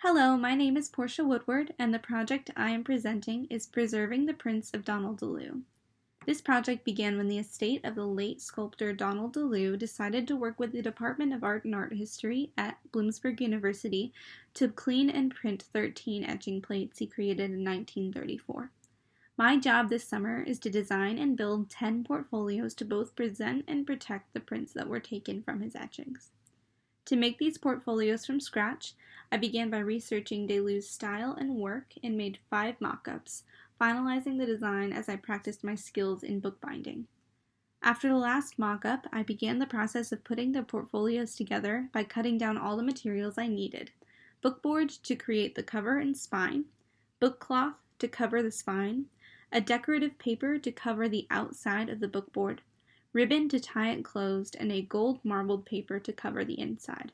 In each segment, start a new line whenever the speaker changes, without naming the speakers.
Hello, my name is Portia Woodward, and the project I am presenting is Preserving the Prints of Donald DeLue. This project began when the estate of the late sculptor Donald DeLue decided to work with the Department of Art and Art History at Bloomsburg University to clean and print 13 etching plates he created in 1934. My job this summer is to design and build 10 portfolios to both present and protect the prints that were taken from his etchings. To make these portfolios from scratch, I began by researching DeLue's style and work and made 5 mock-ups, finalizing the design as I practiced my skills in bookbinding. After the last mock-up, I began the process of putting the portfolios together by cutting down all the materials I needed: bookboard to create the cover and spine, book cloth to cover the spine, a decorative paper to cover the outside of the bookboard, ribbon to tie it closed, and a gold marbled paper to cover the inside.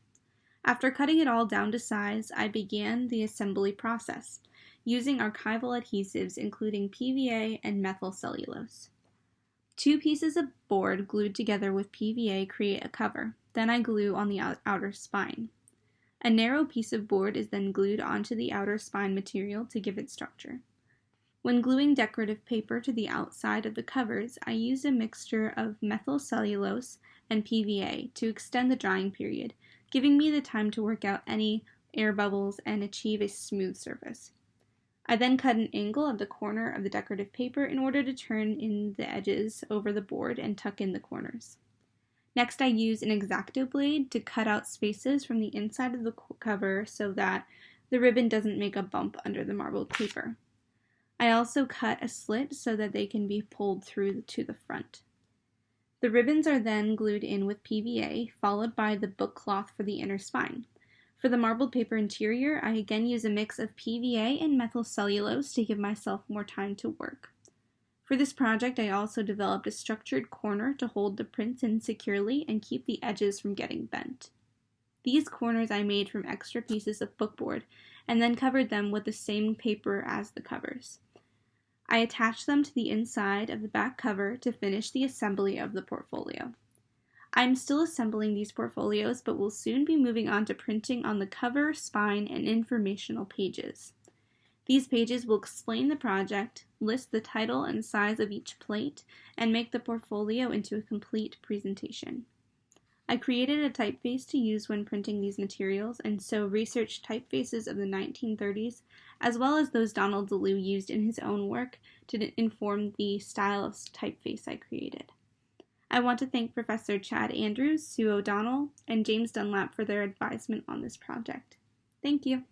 After cutting it all down to size, I began the assembly process, using archival adhesives including PVA and methyl cellulose. 2 pieces of board glued together with PVA create a cover, then I glue on the outer spine. A narrow piece of board is then glued onto the outer spine material to give it structure. When gluing decorative paper to the outside of the covers, I used a mixture of methyl cellulose and PVA to extend the drying period, giving me the time to work out any air bubbles and achieve a smooth surface. I then cut an angle at the corner of the decorative paper in order to turn in the edges over the board and tuck in the corners. Next, I used an X-Acto blade to cut out spaces from the inside of the cover so that the ribbon doesn't make a bump under the marbled paper. I also cut a slit so that they can be pulled through to the front. The ribbons are then glued in with PVA, followed by the book cloth for the inner spine. For the marbled paper interior, I again use a mix of PVA and methyl cellulose to give myself more time to work. For this project, I also developed a structured corner to hold the prints in securely and keep the edges from getting bent. These corners I made from extra pieces of bookboard and then covered them with the same paper as the covers. I attached them to the inside of the back cover to finish the assembly of the portfolio. I'm still assembling these portfolios, but will soon be moving on to printing on the cover, spine, and informational pages. These pages will explain the project, list the title and size of each plate, and make the portfolio into a complete presentation. I created a typeface to use when printing these materials, and so researched typefaces of the 1930s, as well as those Donald DeLue used in his own work to inform the style of typeface I created. I want to thank Professor Chad Andrews, Sue O'Donnell, and James Dunlap for their advisement on this project. Thank you.